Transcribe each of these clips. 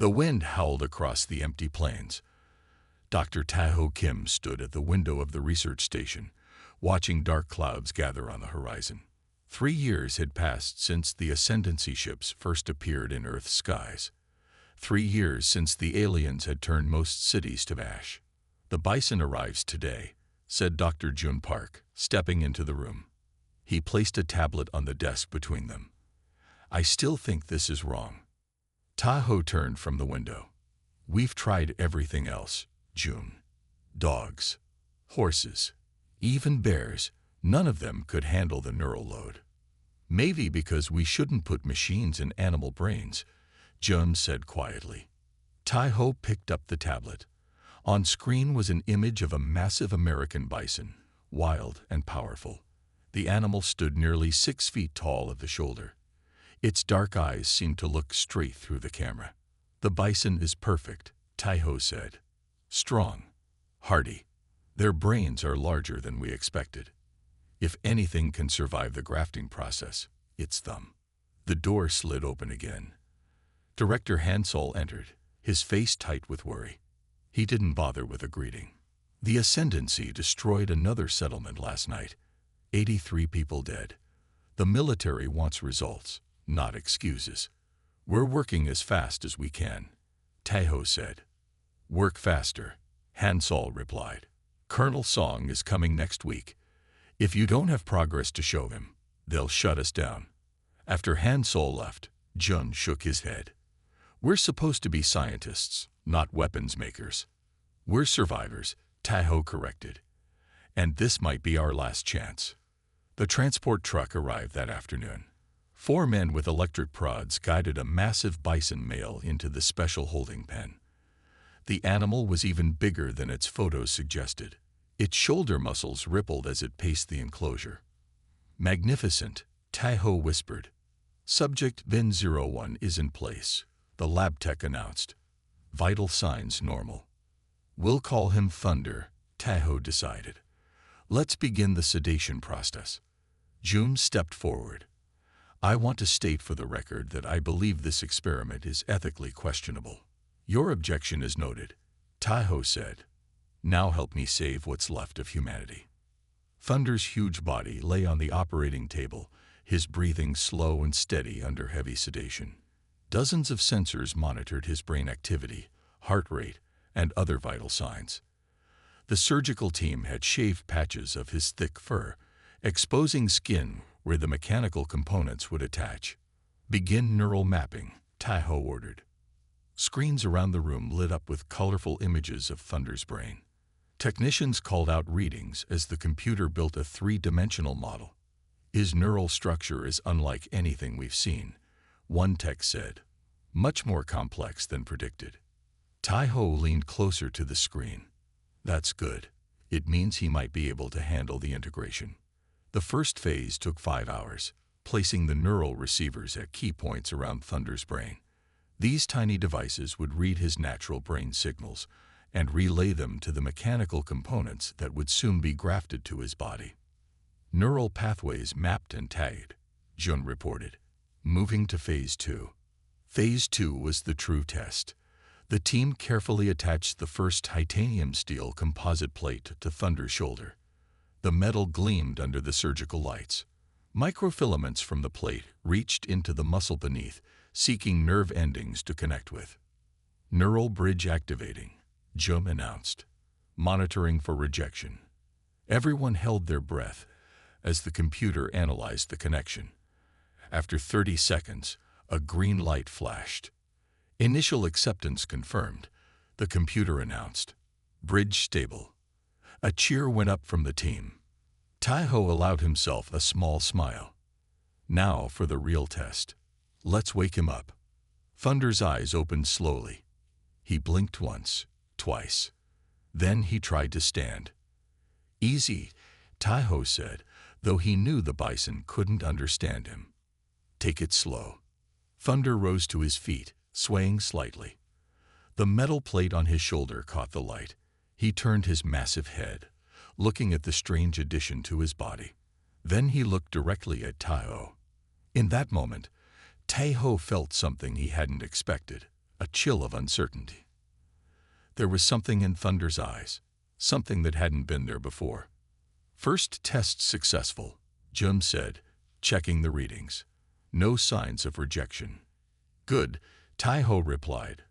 The wind howled across the empty plains. Dr. Taho Kim stood at the window of the research station, watching dark clouds gather on the horizon. 3 years had passed since the Ascendancy ships first appeared in Earth's skies. 3 years since the aliens had turned most cities to ash. "The Bison arrives today," said Dr. Jun Park, stepping into the room. He placed a tablet on the desk between them. "I still think this is wrong." Taho turned from the window. "We've tried everything else, Jun. Dogs, horses, even bears, none of them could handle the neural load." "Maybe because we shouldn't put machines in animal brains," Jun said quietly. Taho picked up the tablet. On screen was an image of a massive American bison, wild and powerful. The animal stood nearly 6 feet tall at the shoulder. Its dark eyes seemed to look straight through the camera. "The bison is perfect," Taho said. "Strong, hardy. Their brains are larger than we expected. If anything can survive the grafting process, it's them." The door slid open again. Director Hansol entered, his face tight with worry. He didn't bother with a greeting. "The Ascendancy destroyed another settlement last night. 83 people dead. The military wants results, not excuses. We're working as fast as we can," Taho said. "Work faster," Hansol replied. "Colonel Song is coming next week. If you don't have progress to show him, they'll shut us down." After Hansol left, Jun shook his head. "We're supposed to be scientists, not weapons makers." "We're survivors," Taho corrected. "And this might be our last chance." The transport truck arrived that afternoon. 4 men with electric prods guided a massive bison male into the special holding pen. The animal was even bigger than its photos suggested. Its shoulder muscles rippled as it paced the enclosure. "Magnificent," Taho whispered. "Subject VIN-01 is in place," the lab tech announced. "Vital signs normal." "We'll call him Thunder," Taho decided. "Let's begin the sedation process." Jun stepped forward. "I want to state for the record that I believe this experiment is ethically questionable." "Your objection is noted," Taho said. "Now help me save what's left of humanity." Thunder's huge body lay on the operating table, his breathing slow and steady under heavy sedation. Dozens of sensors monitored his brain activity, heart rate, and other vital signs. The surgical team had shaved patches of his thick fur, exposing skin where the mechanical components would attach. "Begin neural mapping," Taho ordered. Screens around the room lit up with colorful images of Thunder's brain. Technicians called out readings as the computer built a 3-dimensional model. "His neural structure is unlike anything we've seen," one tech said. "Much more complex than predicted." Taho leaned closer to the screen. "That's good. It means he might be able to handle the integration." The first phase took 5 hours, placing the neural receivers at key points around Thunder's brain. These tiny devices would read his natural brain signals and relay them to the mechanical components that would soon be grafted to his body. "Neural pathways mapped and tagged," Jun reported. Moving to Phase 2. Phase 2 was the true test. The team carefully attached the first titanium steel composite plate to Thunder's shoulder. The metal gleamed under the surgical lights. Microfilaments from the plate reached into the muscle beneath, seeking nerve endings to connect with. "Neural bridge activating," Jun announced, monitoring for rejection. Everyone held their breath as the computer analyzed the connection. After 30 seconds, a green light flashed. "Initial acceptance confirmed," the computer announced. "Bridge stable." A cheer went up from the team. Taho allowed himself a small smile. "Now for the real test. Let's wake him up." Thunder's eyes opened slowly. He blinked once, twice. Then he tried to stand. "Easy," Taho said, though he knew the bison couldn't understand him. "Take it slow." Thunder rose to his feet, swaying slightly. The metal plate on his shoulder caught the light. He turned his massive head, looking at the strange addition to his body. Then he looked directly at Taho. In that moment, Taho felt something he hadn't expected, a chill of uncertainty. There was something in Thunder's eyes, something that hadn't been there before. "First test successful," Jim said, checking the readings. "No signs of rejection." "Good," Taiho replied,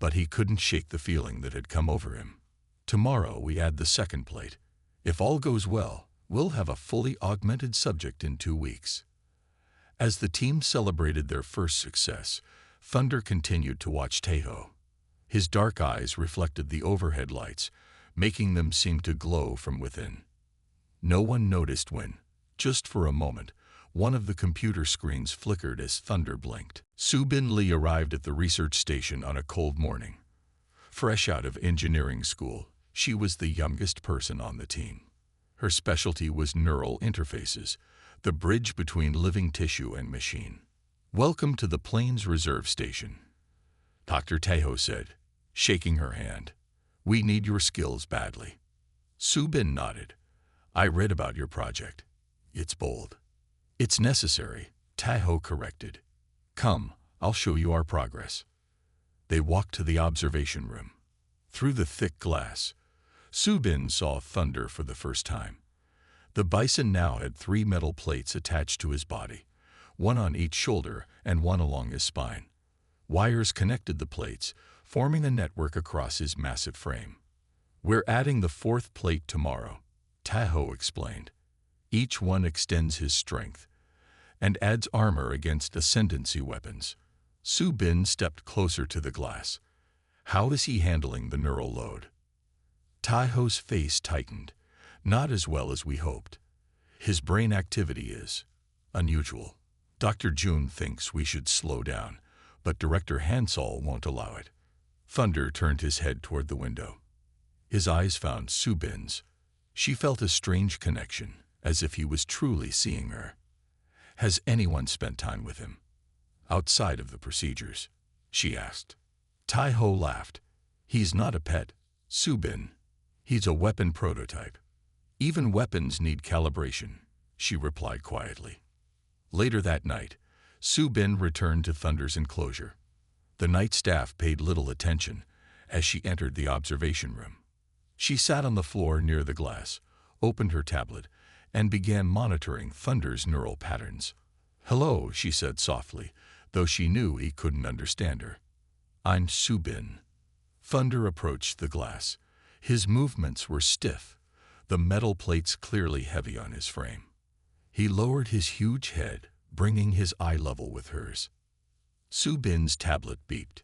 but he couldn't shake the feeling that had come over him. "Tomorrow we add the second plate. If all goes well, we'll have a fully augmented subject in 2 weeks." As the team celebrated their first success, Thunder continued to watch Taiho. His dark eyes reflected the overhead lights, making them seem to glow from within. No one noticed when, just for a moment, one of the computer screens flickered as Thunder blinked. Subin Lee arrived at the research station on a cold morning. Fresh out of engineering school, she was the youngest person on the team. Her specialty was neural interfaces, the bridge between living tissue and machine. "Welcome to the Plains Reserve Station," Dr. Taiho said, shaking her hand. "We need your skills badly." Subin nodded. "I read about your project. It's bold." "It's necessary," Taiho corrected. "Come, I'll show you our progress." They walked to the observation room. Through the thick glass, Subin saw Thunder for the first time. The Bison now had 3 metal plates attached to his body, one on each shoulder and one along his spine. Wires connected the plates, forming a network across his massive frame. "We're adding the 4th plate tomorrow," Taiho explained. "Each one extends his strength and adds armor against ascendancy weapons." Subin stepped closer to the glass. "How is he handling the neural load?" Taiho's face tightened. "Not as well as we hoped. His brain activity is unusual. Dr. June thinks we should slow down, but Director Hansol won't allow it." Thunder turned his head toward the window. His eyes found Subin's. She felt a strange connection, as if he was truly seeing her. "Has anyone spent time with him outside of the procedures?" she asked. Taiho laughed. "He's not a pet, Subin. He's a weapon prototype. Even weapons need calibration," she replied quietly. Later that night, Subin returned to Thunder's enclosure. The night staff paid little attention as she entered the observation room. She sat on the floor near the glass, opened her tablet, and began monitoring Thunder's neural patterns. "Hello," she said softly, though she knew he couldn't understand her. "I'm Subin." Thunder approached the glass. His movements were stiff, the metal plates clearly heavy on his frame. He lowered his huge head, bringing his eye level with hers. Subin's tablet beeped.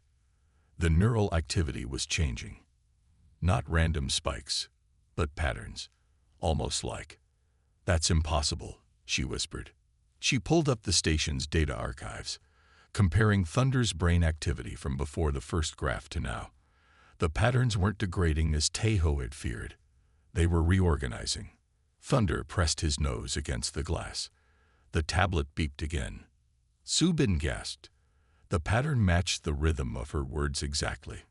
The neural activity was changing. Not random spikes, but patterns, almost like. "That's impossible," she whispered. She pulled up the station's data archives, comparing Thunder's brain activity from before the first graph to now. The patterns weren't degrading as Taiho had feared. They were reorganizing. Thunder pressed his nose against the glass. The tablet beeped again. Subin gasped. The pattern matched the rhythm of her words exactly.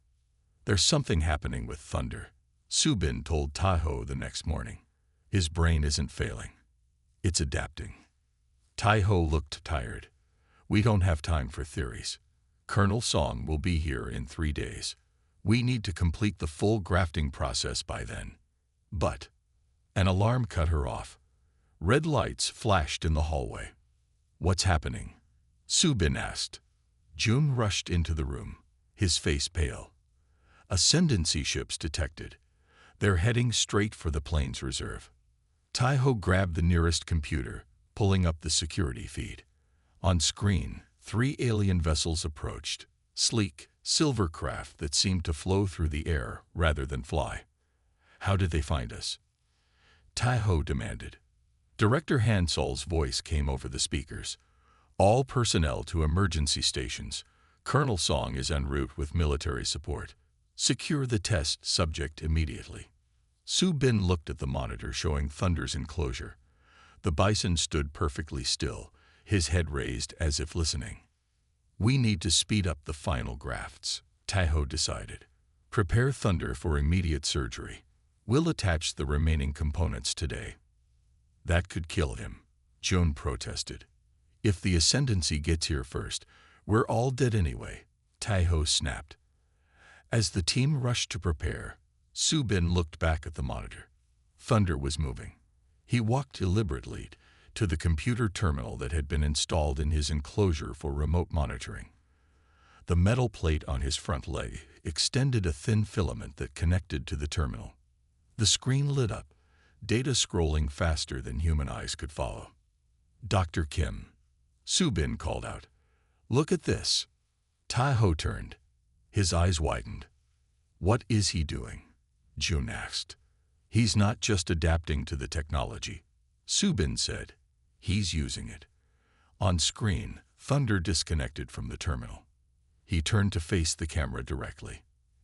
"There's something happening with Thunder," Subin told Taiho the next morning. "His brain isn't failing. It's adapting." Taiho looked tired. "We don't have time for theories. Colonel Song will be here in 3 days. We need to complete the full grafting process by then." But an alarm cut her off. Red lights flashed in the hallway. "What's happening?" Subin asked. June rushed into the room, his face pale. "Ascendancy ships detected. They're heading straight for the Plains Reserve." Taiho grabbed the nearest computer, pulling up the security feed. On screen, 3 alien vessels approached, sleek, silver craft that seemed to flow through the air rather than fly. "How did they find us?" Taiho demanded. Director Hansol's voice came over the speakers. "All personnel to emergency stations. Colonel Song is en route with military support. Secure the test subject immediately." Subin looked at the monitor showing Thunder's enclosure. The Bison stood perfectly still, his head raised as if listening. "We need to speed up the final grafts," Taiho decided. "Prepare Thunder for immediate surgery. We'll attach the remaining components today." "That could kill him," June protested. "If the Ascendancy gets here first, we're all dead anyway," Taiho snapped. As the team rushed to prepare, Subin looked back at the monitor. Thunder was moving. He walked deliberately to the computer terminal that had been installed in his enclosure for remote monitoring. The metal plate on his front leg extended a thin filament that connected to the terminal. The screen lit up, data scrolling faster than human eyes could follow. "Dr. Kim," Subin called out. "Look at this." Tahoe turned. His eyes widened. "What is he doing?" June asked. "He's not just adapting to the technology," Subin said. "He's using it." On screen, Thunder disconnected from the terminal. He turned to face the camera directly.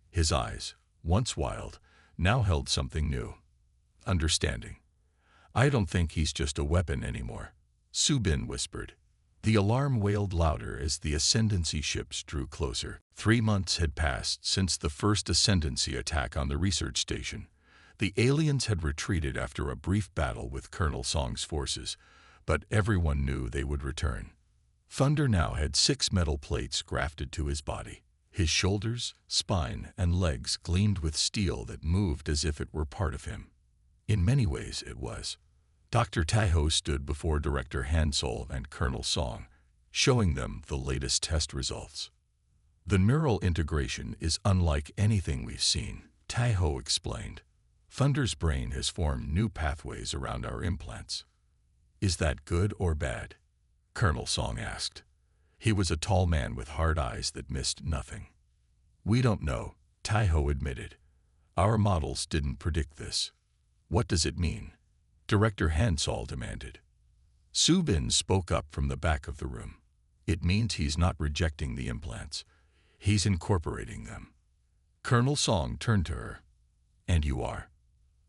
His eyes, once wild, now held something new. Understanding. "I don't think he's just a weapon anymore," Subin whispered. The alarm wailed louder as the Ascendancy ships drew closer. 3 months had passed since the first Ascendancy attack on the research station. The aliens had retreated after a brief battle with Colonel Song's forces, but everyone knew they would return. Thunder now had 6 metal plates grafted to his body. His shoulders, spine, and legs gleamed with steel that moved as if it were part of him. In many ways it was. Dr. Tahoe stood before Director Hansol and Colonel Song, showing them the latest test results. "The neural integration is unlike anything we've seen," Tahoe explained. "Thunder's brain has formed new pathways around our implants." "Is that good or bad?" Colonel Song asked. He was a tall man with hard eyes that missed nothing. "We don't know," Tahoe admitted. "Our models didn't predict this." "What does it mean?" Director Hansol demanded. Subin spoke up from the back of the room. "It means he's not rejecting the implants. He's incorporating them." Colonel Song turned to her. "And you are?"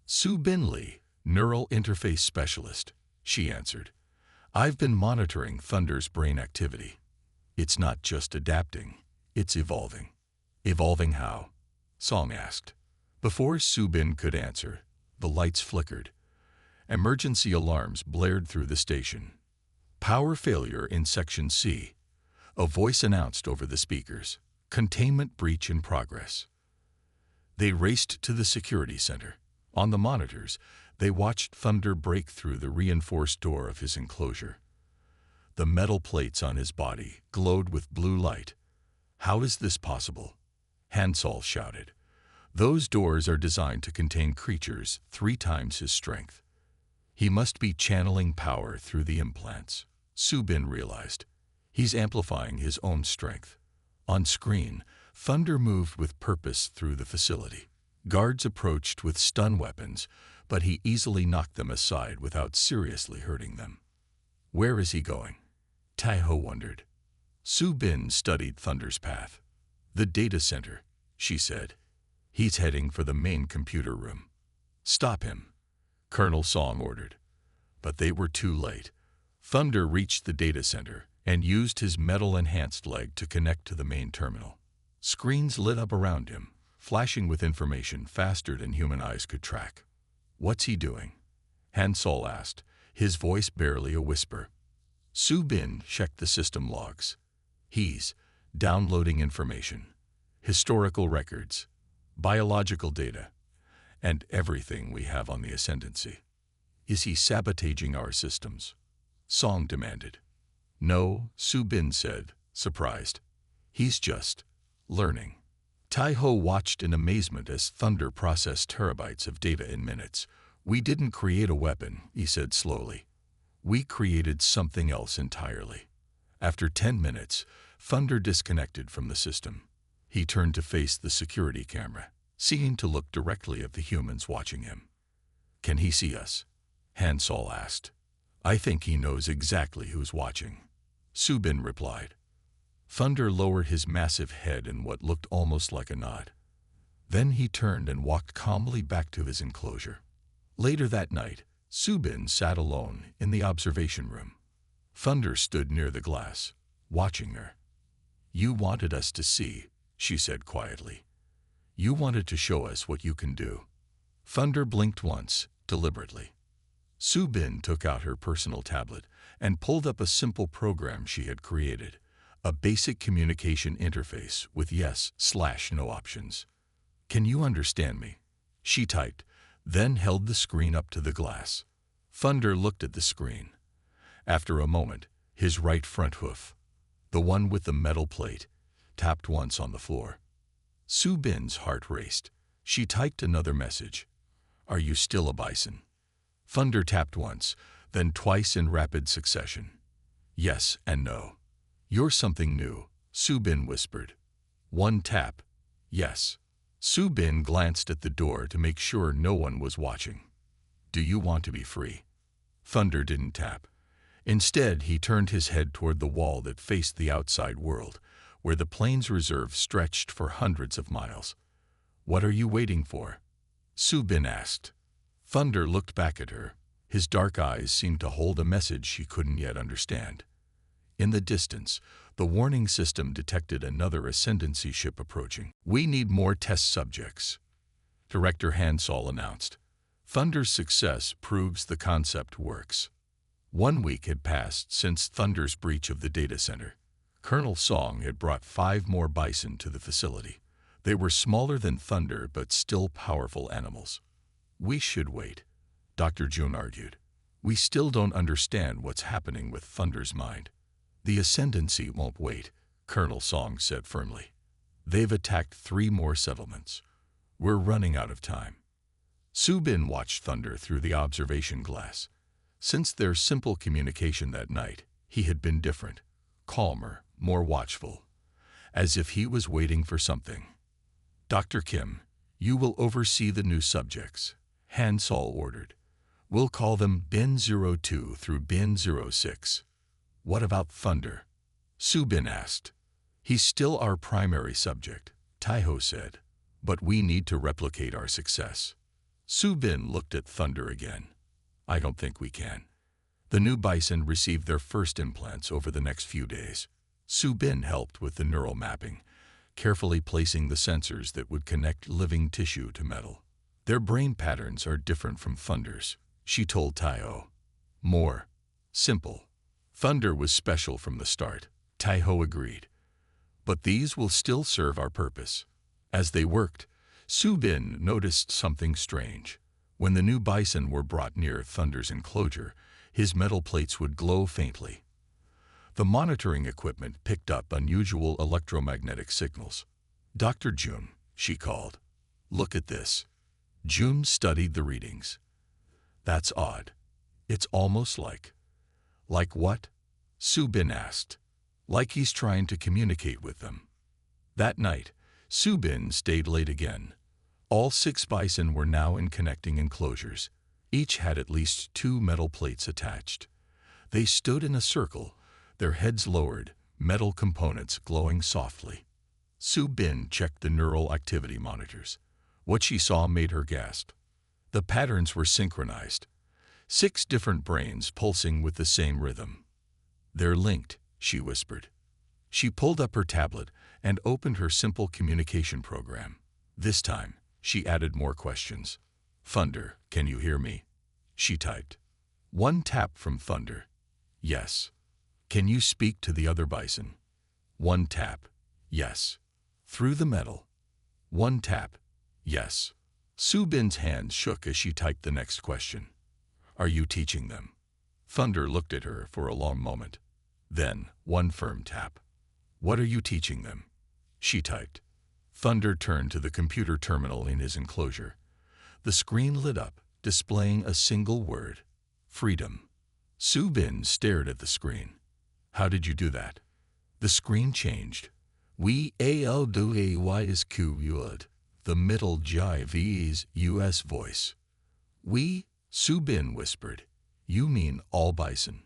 "Subin Lee, Neural Interface Specialist," she answered. "I've been monitoring Thunder's brain activity. It's not just adapting, it's evolving." "Evolving how?" Song asked. Before Subin could answer, the lights flickered. Emergency alarms blared through the station. "Power failure in Section C," a voice announced over the speakers. "Containment breach in progress." They raced to the security center. On the monitors, they watched Thunder break through the reinforced door of his enclosure. The metal plates on his body glowed with blue light. "How is this possible?" Hansol shouted. "Those doors are designed to contain creatures 3 times his strength." "He must be channeling power through the implants," Subin realized. "He's amplifying his own strength." On screen, Thunder moved with purpose through the facility. Guards approached with stun weapons, but he easily knocked them aside without seriously hurting them. "Where is he going?" Tahoe wondered. Subin studied Thunder's path. "The data center," she said. "He's heading for the main computer room." "Stop him," Colonel Song ordered. But they were too late. Thunder reached the data center and used his metal-enhanced leg to connect to the main terminal. Screens lit up around him, flashing with information faster than human eyes could track. "What's he doing?" Hansol asked, his voice barely a whisper. Subin checked the system logs. "He's downloading information, historical records, biological data, and everything we have on the Ascendancy." "Is he sabotaging our systems?" Song demanded. "No," Subin said, surprised. "He's just learning." Tahoe watched in amazement as Thunder processed terabytes of data in minutes. "We didn't create a weapon," he said slowly. "We created something else entirely." After 10 minutes, Thunder disconnected from the system. He turned to face the security camera, seeking to look directly at the humans watching him. "Can he see us?" Hansol asked. "I think he knows exactly who's watching," Subin replied. Thunder lowered his massive head in what looked almost like a nod. Then he turned and walked calmly back to his enclosure. Later that night, Subin sat alone in the observation room. Thunder stood near the glass, watching her. "You wanted us to see," she said quietly. "You wanted to show us what you can do." Thunder blinked once, deliberately. Subin took out her personal tablet and pulled up a simple program she had created, a basic communication interface with yes/no options. Can you understand me? She typed, then held the screen up to the glass. Thunder looked at the screen. After a moment, his right front hoof, the one with the metal plate, tapped once on the floor. Su Bin's heart raced. She typed another message. Are you still a bison? Thunder tapped once, then twice in rapid succession. Yes and no. You're something new, Su Bin whispered. One tap. Yes. Su Bin glanced at the door to make sure no one was watching. Do you want to be free? Thunder didn't tap. Instead, he turned his head toward the wall that faced the outside world, where the plains reserve stretched for hundreds of miles. What are you waiting for? Su Bin asked. Thunder looked back at her. His dark eyes seemed to hold a message she couldn't yet understand. In the distance, the warning system detected another ascendancy ship approaching. We need more test subjects, Director Hansol announced. Thunder's success proves the concept works. 1 week had passed since Thunder's breach of the data center. Colonel Song had brought 5 more bison to the facility. They were smaller than Thunder but still powerful animals. We should wait, Dr. Jun argued. We still don't understand what's happening with Thunder's mind. The ascendancy won't wait, Colonel Song said firmly. They've attacked 3 more settlements. We're running out of time. Su Bin watched Thunder through the observation glass. Since their simple communication that night, he had been different, calmer, more watchful, as if he was waiting for something. Dr. Kim, you will oversee the new subjects, Hansol ordered. We'll call them Bin 02 through Bin 06. What about Thunder? Su Bin asked. He's still our primary subject, Taiho said, but we need to replicate our success. Su Bin looked at Thunder again. I don't think we can. The new bison received their first implants over the next few days. Su Bin helped with the neural mapping, carefully placing the sensors that would connect living tissue to metal. Their brain patterns are different from Thunder's, she told Taiho. More simple. Thunder was special from the start, Taiho agreed. But these will still serve our purpose. As they worked, Su Bin noticed something strange. When the new bison were brought near Thunder's enclosure, his metal plates would glow faintly. The monitoring equipment picked up unusual electromagnetic signals. Dr. Jun, she called. Look at this. Jun studied the readings. That's odd. It's almost like... Like what? Su Bin asked. Like he's trying to communicate with them. That night, Su Bin stayed late again. All 6 bison were now in connecting enclosures. Each had at least 2 metal plates attached. They stood in a circle, their heads lowered, metal components glowing softly. Su Bin checked the neural activity monitors. What she saw made her gasp. The patterns were synchronized. 6 different brains pulsing with the same rhythm. They're linked, she whispered. She pulled up her tablet and opened her simple communication program. This time, she added more questions. Thunder, can you hear me? She typed. 1 tap from Thunder. Yes. Can you speak to the other bison? 1 tap. Yes. Through the metal. 1 tap. Yes. Su Bin's hands shook as she typed the next question. Are you teaching them? Thunder looked at her for a long moment. Then, 1 firm tap. What are you teaching them? She typed. Thunder turned to the computer terminal in his enclosure. The screen lit up, displaying a single word. Freedom. Su Bin stared at the screen. How did you do that? The screen changed. We al do a y is q the middle V's US voice. We, Su Bin whispered. You mean all bison?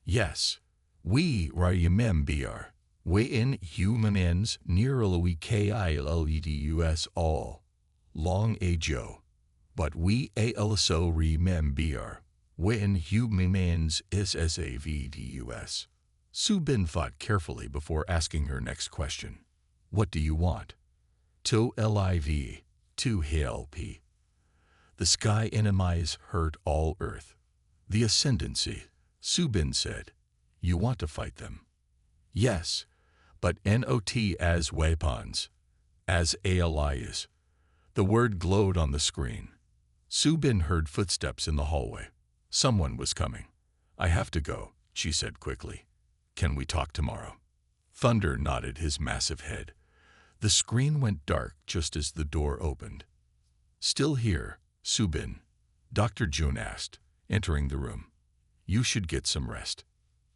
Yes. We remember. We in human ends nearly killedus all. Long ago. But we also remember. We in human ends ssavdus. Su Bin thought carefully before asking her next question. What do you want? To live. To help. The sky enemies hurt all Earth. The ascendancy, Su Bin said. You want to fight them? Yes. but not as weapons, as allies. The word glowed on the screen. Subin heard footsteps in the hallway. Someone was coming. I have to go, she said quickly. Can we talk tomorrow? Thunder nodded his massive head. The screen went dark just as the door opened. Still here, Subin? Dr. June asked, entering the room. You should get some rest.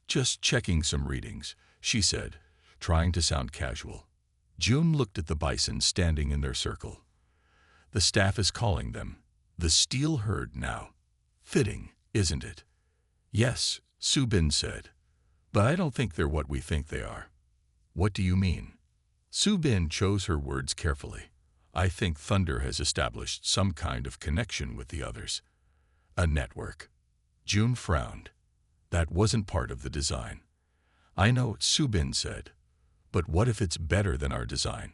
Just checking some readings, she said, trying to sound casual. June looked at the Bison standing in their circle. The staff is calling them the Steel Herd now. Fitting, isn't it? Yes, Subin said. But I don't think they're what we think they are. What do you mean? Subin chose her words carefully. I think Thunder has established some kind of connection with the others. A network. June frowned. That wasn't part of the design. I know, Subin said. But what if it's better than our design?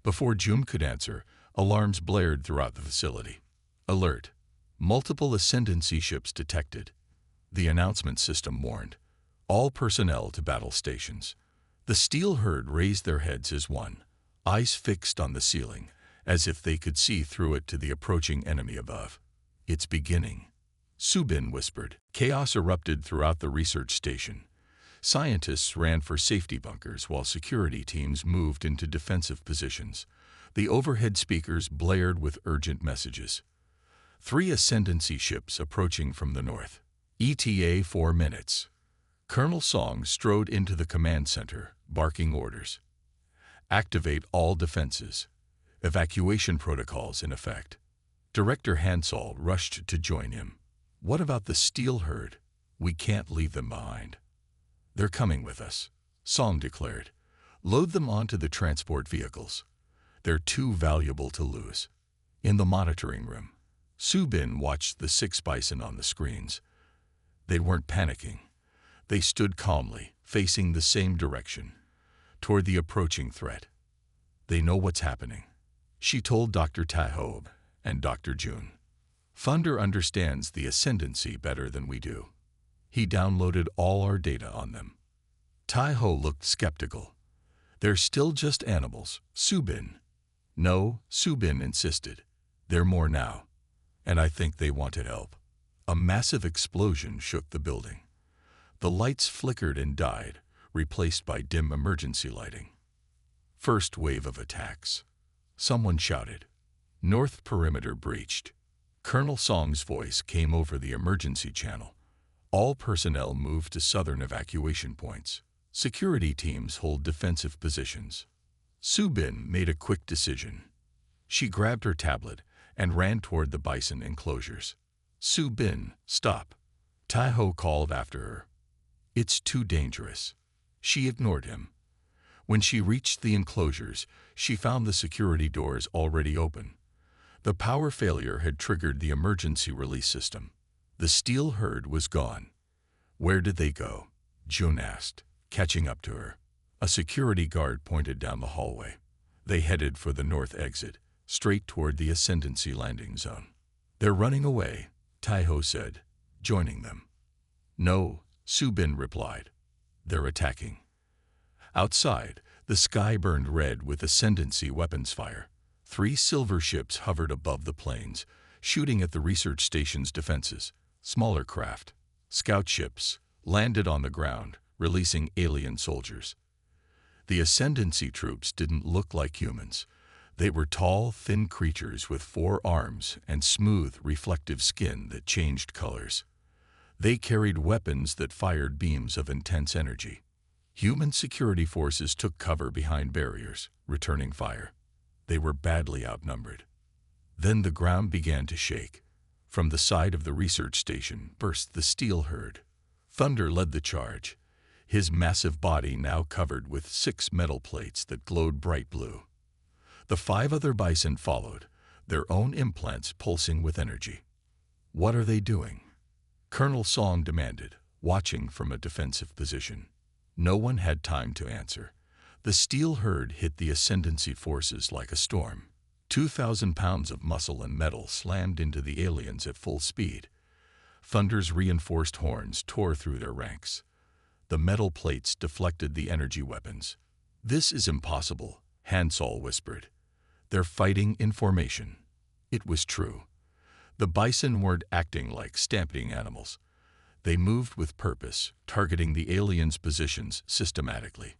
Before June could answer, alarms blared throughout the facility. Alert. Multiple Ascendancy ships detected. The announcement system warned. All personnel to battle stations. The Steel Herd raised their heads as one, eyes fixed on the ceiling, as if they could see through it to the approaching enemy above. It's beginning, Subin whispered. Chaos erupted throughout the research station. Scientists ran for safety bunkers while security teams moved into defensive positions. The overhead speakers blared with urgent messages. 3 Ascendancy ships approaching from the north. ETA 4 minutes. Colonel Song strode into the command center, barking orders. Activate all defenses. Evacuation protocols in effect. Director Hansall rushed to join him. What about the Steel Herd? We can't leave them behind. They're coming with us, Song declared. Load them onto the transport vehicles. They're too valuable to lose. In the monitoring room, Subin watched the 6 Bison on the screens. They weren't panicking. They stood calmly, facing the same direction, toward the approaching threat. They know what's happening, she told Dr. Tahoe and Dr. June. Thunder understands the Ascendancy better than we do. He downloaded all our data on them. Tahoe looked skeptical. They're still just animals, Subin. No, Subin insisted. They're more now, and I think they want to help. A massive explosion shook the building. The lights flickered and died, replaced by dim emergency lighting. First wave of attacks. Someone shouted. North perimeter breached. Colonel Song's voice came over the emergency channel. All personnel moved to southern evacuation points. Security teams hold defensive positions. Subin made a quick decision. She grabbed her tablet and ran toward the Bison enclosures. Subin, stop. Tahoe called after her. It's too dangerous. She ignored him. When she reached the enclosures, she found the security doors already open. The power failure had triggered the emergency release system. The Steel Herd was gone. Where did they go? June asked, catching up to her. A security guard pointed down the hallway. They headed for the north exit, straight toward the Ascendancy landing zone. They're running away, Tahoe said, joining them. No, Subin replied. They're attacking. Outside, the sky burned red with Ascendancy weapons fire. 3 silver ships hovered above the plains, shooting at the research station's defenses. Smaller craft, scout ships, landed on the ground, releasing alien soldiers. The Ascendancy troops didn't look like humans. They were tall, thin creatures with 4 arms and smooth, reflective skin that changed colors. They carried weapons that fired beams of intense energy. Human security forces took cover behind barriers, returning fire. They were badly outnumbered. Then the ground began to shake. From the side of the research station burst the Steel Herd. Thunder led the charge, his massive body now covered with 6 metal plates that glowed bright blue. The 5 other Bison followed, their own implants pulsing with energy. What are they doing? Colonel Song demanded, watching from a defensive position. No one had time to answer. The Steel Herd hit the Ascendancy forces like a storm. 2,000 pounds of muscle and metal slammed into the aliens at full speed. Thunder's reinforced horns tore through their ranks. The metal plates deflected the energy weapons. "This is impossible," Hansol whispered. "They're fighting in formation." It was true. The bison weren't acting like stampeding animals. They moved with purpose, targeting the aliens' positions systematically.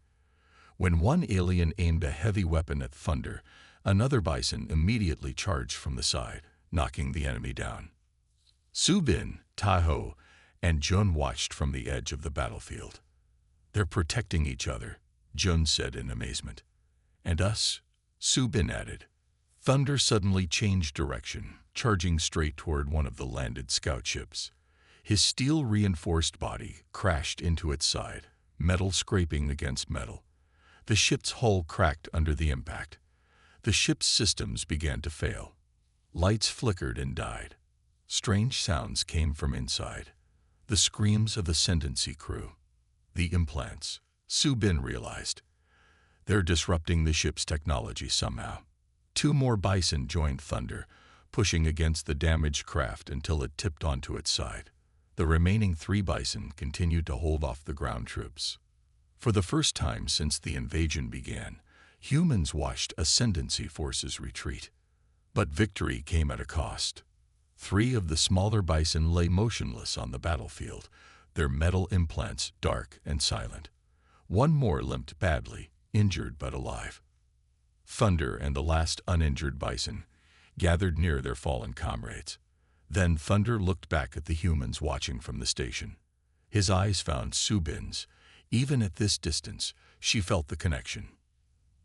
When one alien aimed a heavy weapon at Thunder, another bison immediately charged from the side, knocking the enemy down. Subin, Tahoe, and Jun watched from the edge of the battlefield. "They're protecting each other," Jun said in amazement. "And us?" Subin added. Thunder suddenly changed direction, charging straight toward one of the landed scout ships. His steel-reinforced body crashed into its side, metal scraping against metal. The ship's hull cracked under the impact. The ship's systems began to fail. Lights flickered and died. Strange sounds came from inside. The screams of the Ascendancy crew. The implants, Subin realized. They're disrupting the ship's technology somehow. 2 more bison joined Thunder, pushing against the damaged craft until it tipped onto its side. The remaining 3 bison continued to hold off the ground troops. For the first time since the invasion began, humans watched Ascendancy forces retreat. But victory came at a cost. 3 of the smaller bison lay motionless on the battlefield, their metal implants dark and silent. 1 more limped badly, injured but alive. Thunder and the last uninjured bison gathered near their fallen comrades. Then Thunder looked back at the humans watching from the station. His eyes found Subin's. Even at this distance, she felt the connection.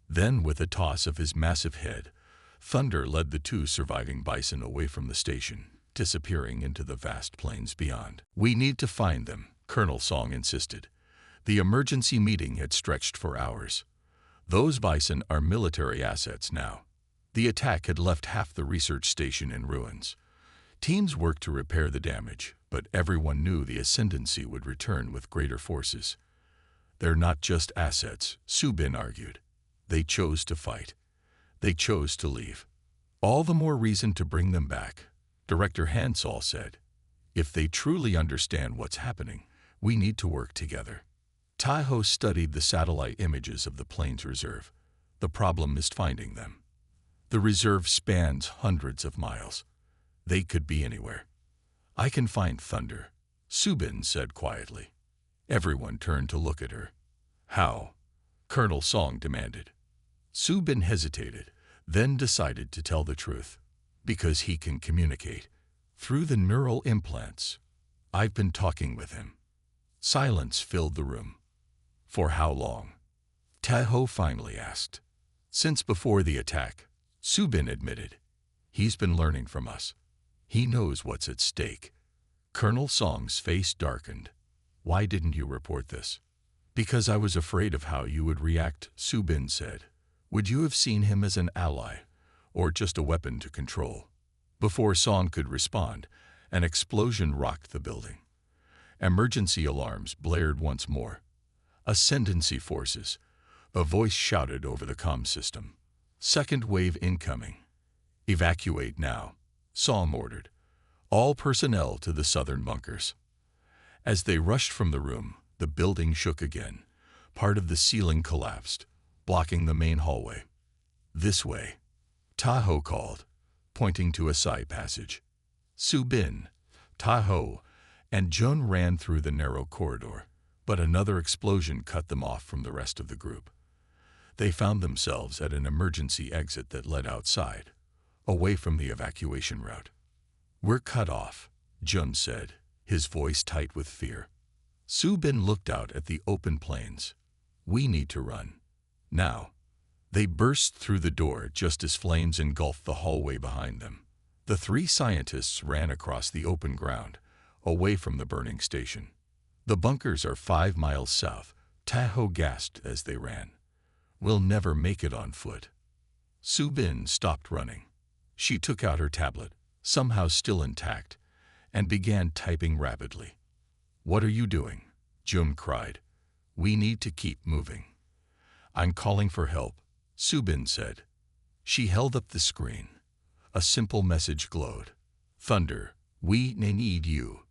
Then, with a toss of his massive head, Thunder led the 2 surviving bison away from the station, disappearing into the vast plains beyond. "We need to find them," Colonel Song insisted. The emergency meeting had stretched for hours. "Those bison are military assets now." The attack had left half the research station in ruins. Teams worked to repair the damage, but everyone knew the Ascendancy would return with greater forces. "They're not just assets," Subin argued. "They chose to fight. They chose to leave. All the more reason to bring them back," Director Hansol said. "If they truly understand what's happening, we need to work together." Tahoe studied the satellite images of the plains reserve. The problem is finding them. The reserve spans hundreds of miles. They could be anywhere. "I can find Thunder," Subin said quietly. Everyone turned to look at her. "How?" Colonel Song demanded. Subin hesitated, then decided to tell the truth. "Because he can communicate. Through the neural implants. I've been talking with him." Silence filled the room. "For how long?" Tahoe finally asked. "Since before the attack," Subin admitted. "He's been learning from us. He knows what's at stake." Colonel Song's face darkened. "Why didn't you report this?" "Because I was afraid of how you would react," Subin said. "Would you have seen him as an ally, or just a weapon to control?" Before Song could respond, an explosion rocked the building. Emergency alarms blared once more. "Ascendancy forces," a voice shouted over the comm system. "Second wave incoming. Evacuate now," Song ordered. "All personnel to the southern bunkers." As they rushed from the room, the building shook again. Part of the ceiling collapsed, blocking the main hallway. "This way," Tahoe called, pointing to a side passage. Subin, Tahoe, and Jun ran through the narrow corridor, but another explosion cut them off from the rest of the group. They found themselves at an emergency exit that led outside, away from the evacuation route. "We're cut off," Jun said, his voice tight with fear. Subin looked out at the open plains. "We need to run. Now." They burst through the door just as flames engulfed the hallway behind them. The 3 scientists ran across the open ground, away from the burning station. "The bunkers are 5 miles south," Tahoe gasped as they ran. "We'll never make it on foot." Subin stopped running. She took out her tablet, somehow still intact, and began typing rapidly. "What are you doing?" Jun cried. "We need to keep moving." "I'm calling for help," Subin said. She held up the screen. A simple message glowed. "Thunder, we need you."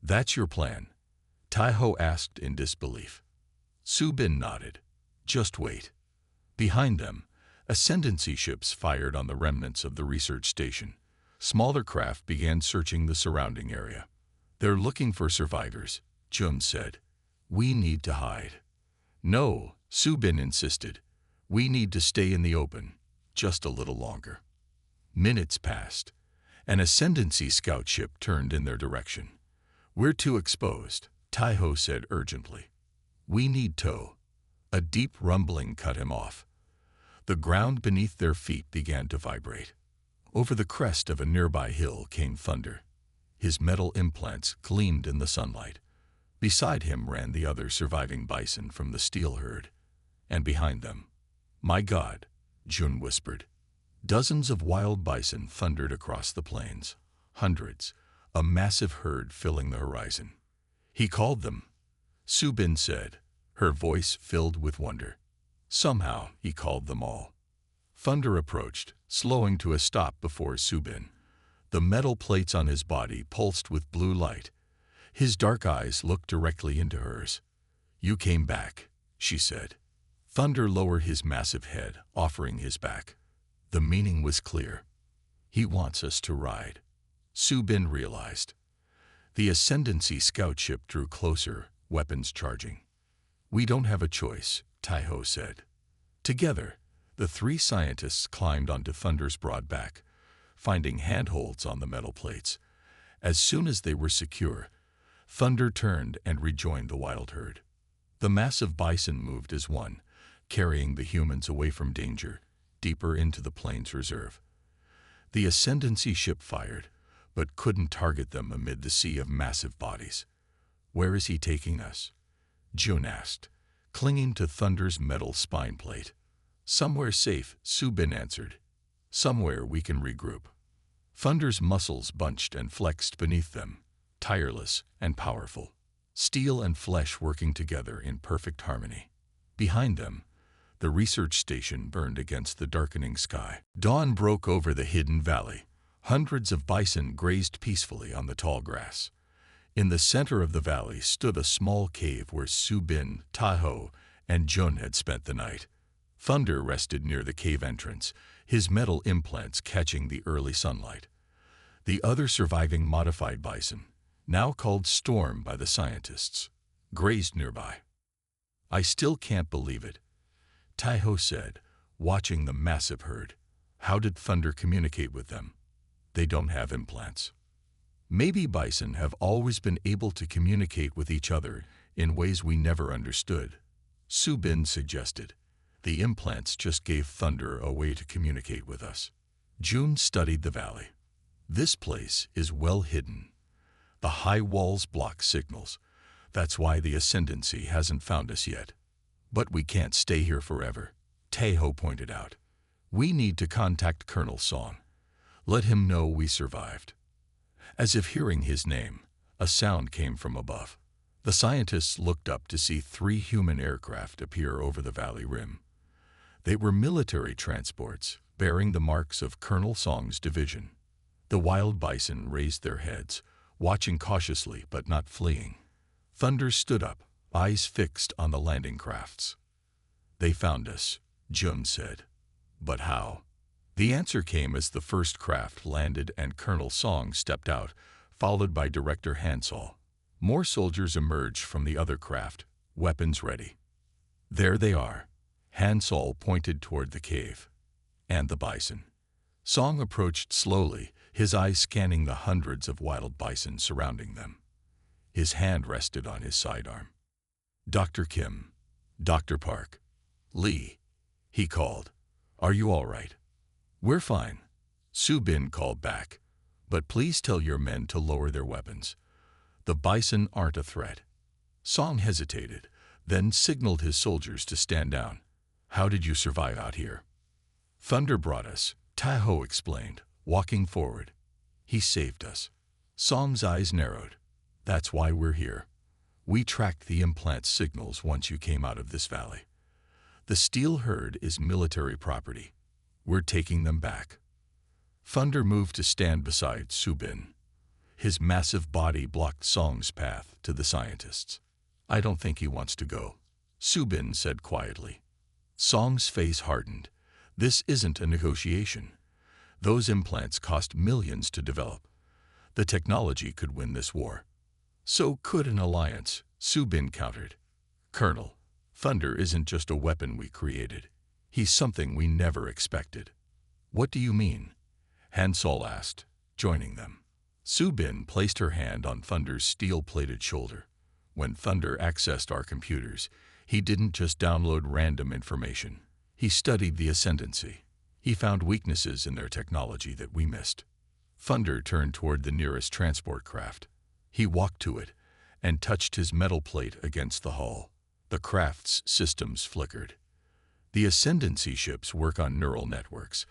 "That's your plan?" Tahoe asked in disbelief. Subin nodded. "Just wait." Behind them, ascendancy ships fired on the remnants of the research station. Smaller craft began searching the surrounding area. "They're looking for survivors," Jun said. "We need to hide." "No," Subin insisted. "We need to stay in the open, just a little longer." Minutes passed. An ascendancy scout ship turned in their direction. "We're too exposed," Taiho said urgently. "We need tow." A deep rumbling cut him off. The ground beneath their feet began to vibrate. Over the crest of a nearby hill came Thunder. His metal implants gleamed in the sunlight. Beside him ran the other surviving bison from the steel herd. And behind them, "My God," Jun whispered. Dozens of wild bison thundered across the plains. Hundreds, a massive herd filling the horizon. "He called them," Subin said, her voice filled with wonder. "Somehow he called them all." Thunder approached, slowing to a stop before Subin. The metal plates on his body pulsed with blue light. His dark eyes looked directly into hers. "You came back," she said. Thunder lowered his massive head, offering his back. The meaning was clear. "He wants us to ride," Subin realized. The ascendancy scout ship drew closer, weapons charging. "We don't have a choice," Taiho said. Together, the three scientists climbed onto Thunder's broad back, finding handholds on the metal plates. As soon as they were secure, Thunder turned and rejoined the wild herd. The massive bison moved as one, carrying the humans away from danger, deeper into the plains reserve. The ascendancy ship fired, but couldn't target them amid the sea of massive bodies. "Where is he taking us?" Jun asked, clinging to Thunder's metal spine plate. "Somewhere safe," Subin answered. "Somewhere we can regroup." Thunder's muscles bunched and flexed beneath them, tireless and powerful, steel and flesh working together in perfect harmony. Behind them, the research station burned against the darkening sky. Dawn broke over the hidden valley. Hundreds of bison grazed peacefully on the tall grass. In the center of the valley stood a small cave where Subin, Taiho, and Jun had spent the night. Thunder rested near the cave entrance, his metal implants catching the early sunlight. The other surviving modified bison, now called Storm by the scientists, grazed nearby. "I still can't believe it," Taiho said, watching the massive herd. "How did Thunder communicate with them? They don't have implants." "Maybe bison have always been able to communicate with each other in ways we never understood," Subin suggested. "The implants just gave Thunder a way to communicate with us." Jun studied the valley. "This place is well hidden. The high walls block signals. That's why the ascendancy hasn't found us yet. But we can't stay here forever," Taiho pointed out. "We need to contact Colonel Song. Let him know we survived." As if hearing his name, a sound came from above. The scientists looked up to see 3 human aircraft appear over the valley rim. They were military transports, bearing the marks of Colonel Song's division. The wild bison raised their heads, watching cautiously but not fleeing. Thunder stood up, eyes fixed on the landing crafts. "They found us," Jun said. "But how?" The answer came as the first craft landed and Colonel Song stepped out, followed by Director Hansol. More soldiers emerged from the other craft, weapons ready. "There they are." Hansol pointed toward the cave. "And the bison." Song approached slowly, his eyes scanning the hundreds of wild bison surrounding them. His hand rested on his sidearm. "Dr. Kim, Dr. Park, Lee," he called. "Are you all right?" "We're fine," Subin called back. "But please tell your men to lower their weapons. The bison aren't a threat." Song hesitated, then signaled his soldiers to stand down. "How did you survive out here?" "Thunder brought us," Taiho explained, walking forward. "He saved us." Song's eyes narrowed. "That's why we're here. We tracked the implant signals once you came out of this valley. The steel herd is military property. We're taking them back." Thunder moved to stand beside Subin. His massive body blocked Song's path to the scientists. "I don't think he wants to go," Subin said quietly. Song's face hardened. This isn't a negotiation. Those implants cost millions to develop. The technology could win this war. So could an alliance, Subin countered. Colonel, Thunder isn't just a weapon we created. He's something we never expected. What do you mean? Hansol asked, joining them. Subin placed her hand on Thunder's steel-plated shoulder. When Thunder accessed our computers, he didn't just download random information. He studied the Ascendancy. He found weaknesses in their technology that we missed. Thunder turned toward the nearest transport craft. He walked to it and touched his metal plate against the hull. The craft's systems flickered. The Ascendancy ships work on neural networks,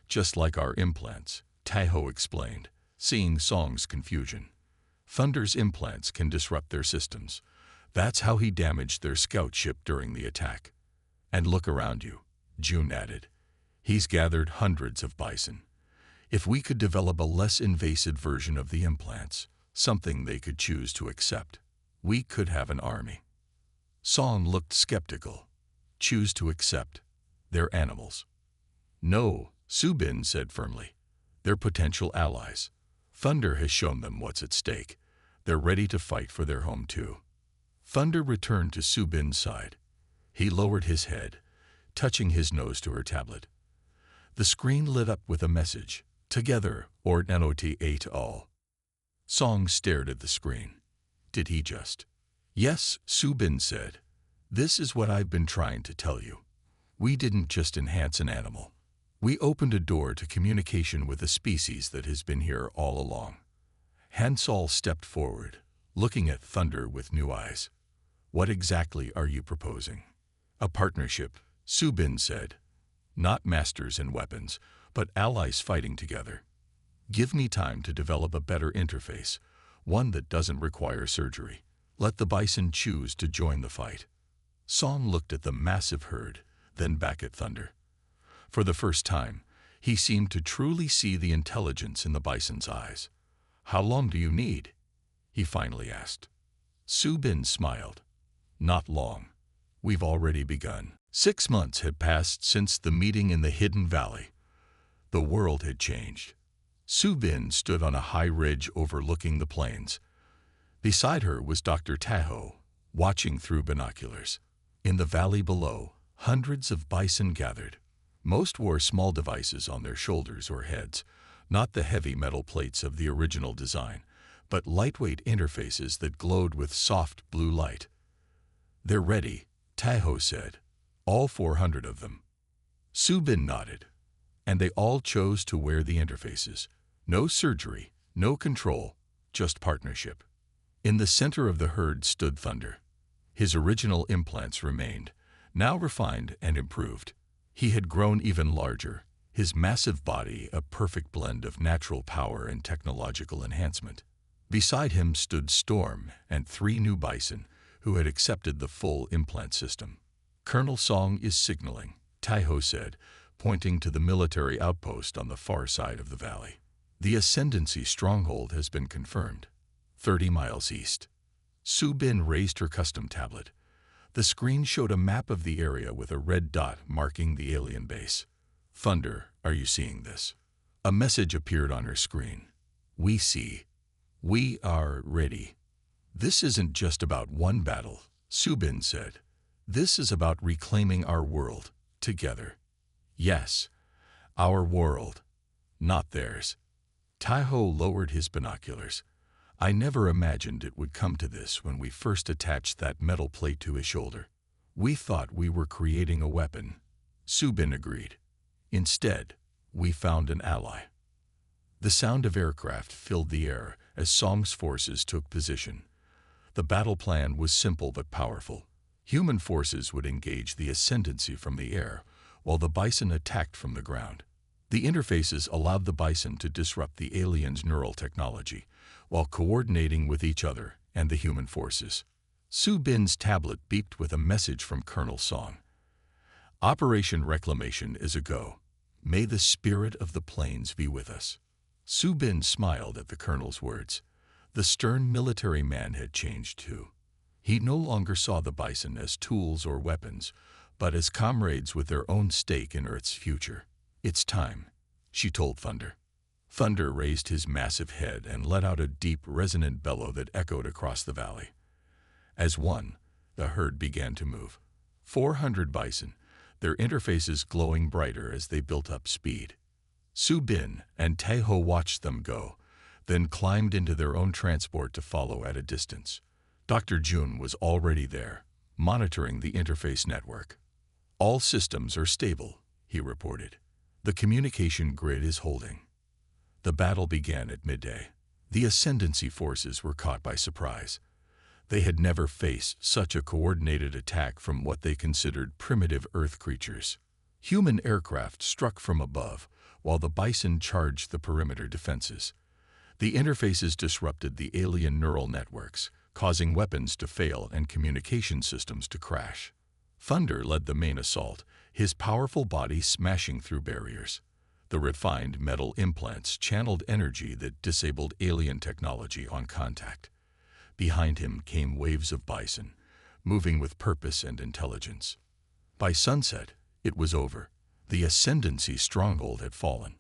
just like our implants, Tahoe explained, seeing Song's confusion. Thunder's implants can disrupt their systems. That's how he damaged their scout ship during the attack. And look around you, June added. He's gathered hundreds of Bison. If we could develop a less invasive version of the implants, something they could choose to accept, we could have an army. Song looked skeptical. Choose to accept. They're animals. No, Subin said firmly. They're potential allies. Thunder has shown them what's at stake. They're ready to fight for their home too. Thunder returned to Subin's side. He lowered his head, touching his nose to her tablet. The screen lit up with a message. Together, or not all. Song stared at the screen. Did he just? Yes, Subin said. This is what I've been trying to tell you. We didn't just enhance an animal. We opened a door to communication with a species that has been here all along. Hansol stepped forward, looking at Thunder with new eyes. What exactly are you proposing? A partnership, Subin said. Not masters in weapons, but allies fighting together. Give me time to develop a better interface, one that doesn't require surgery. Let the Bison choose to join the fight. Song looked at the massive herd, then back at Thunder. For the first time, he seemed to truly see the intelligence in the Bison's eyes. How long do you need? He finally asked. Subin smiled. Not long. We've already begun. 6 months had passed since the meeting in the Hidden Valley. The world had changed. Subin stood on a high ridge overlooking the plains. Beside her was Dr. Tahoe, watching through binoculars. In the valley below, hundreds of Bison gathered. Most wore small devices on their shoulders or heads, not the heavy metal plates of the original design, but lightweight interfaces that glowed with soft blue light. They're ready, Tahoe said. All 400 of them. Subin nodded. And they all chose to wear the interfaces. No surgery, no control, just partnership. In the center of the herd stood Thunder. His original implants remained, now refined and improved. He had grown even larger, his massive body a perfect blend of natural power and technological enhancement. Beside him stood Storm and 3 new Bison who had accepted the full implant system. Colonel Song is signaling, Tahoe said, pointing to the military outpost on the far side of the valley. The Ascendancy stronghold has been confirmed, 30 miles east. Subin raised her custom tablet. The screen showed a map of the area with a red dot marking the alien base. Thunder, are you seeing this? A message appeared on her screen. We see. We are ready. This isn't just about one battle, Subin said. This is about reclaiming our world, together. Yes, our world, not theirs. Tahoe lowered his binoculars. I never imagined it would come to this when we first attached that metal plate to his shoulder. We thought we were creating a weapon. Subin agreed. Instead, we found an ally. The sound of aircraft filled the air as Song's forces took position. The battle plan was simple but powerful. Human forces would engage the Ascendancy from the air, while the Bison attacked from the ground. The interfaces allowed the Bison to disrupt the aliens' neural technology, while coordinating with each other and the human forces. Subin's tablet beeped with a message from Colonel Song. Operation Reclamation is a go. May the spirit of the plains be with us. Subin smiled at the colonel's words. The stern military man had changed too. He no longer saw the Bison as tools or weapons, but as comrades with their own stake in Earth's future. "It's time," she told Thunder. Thunder raised his massive head and let out a deep, resonant bellow that echoed across the valley. As one, the herd began to move. 400 bison, their interfaces glowing brighter as they built up speed. Su Bin and Taeho watched them go, then climbed into their own transport to follow at a distance. Dr. Jun was already there, monitoring the interface network. "All systems are stable," he reported. "The communication grid is holding." The battle began at midday. The Ascendancy forces were caught by surprise. They had never faced such a coordinated attack from what they considered primitive Earth creatures. Human aircraft struck from above, while the Bison charged the perimeter defenses. The interfaces disrupted the alien neural networks, causing weapons to fail and communication systems to crash. Thunder led the main assault, his powerful body smashing through barriers. The refined metal implants channeled energy that disabled alien technology on contact. Behind him came waves of Bison, moving with purpose and intelligence. By sunset, it was over. The Ascendancy stronghold had fallen.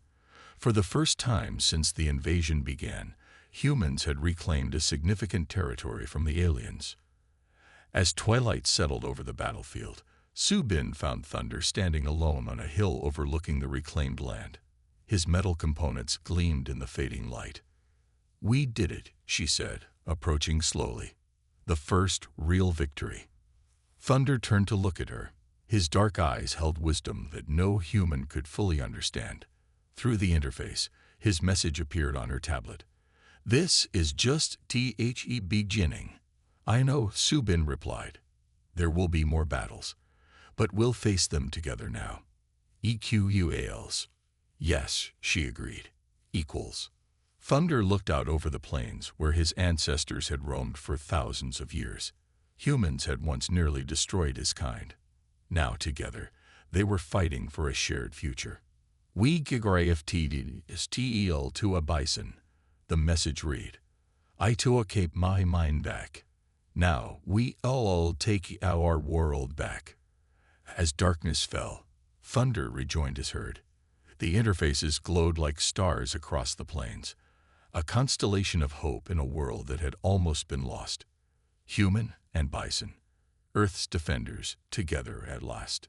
For the first time since the invasion began, humans had reclaimed a significant territory from the aliens. As twilight settled over the battlefield, Su Bin found Thunder standing alone on a hill overlooking the reclaimed land. His metal components gleamed in the fading light. "We did it," she said, approaching slowly. "The first real victory." Thunder turned to look at her. His dark eyes held wisdom that no human could fully understand. Through the interface, his message appeared on her tablet. "This is just the beginning." "I know," Su Bin replied. "There will be more battles, but we'll face them together now." "EQUALs." "Yes," she agreed. "Equals." Thunder looked out over the plains where his ancestors had roamed for thousands of years. Humans had once nearly destroyed his kind. Now together, they were fighting for a shared future. "We Grafted STEL to a Bison," the message read. "I to keep my mind back. Now we all take our world back." As darkness fell, Thunder rejoined his herd. The interfaces glowed like stars across the plains, a constellation of hope in a world that had almost been lost. Human and Bison, Earth's defenders, together at last.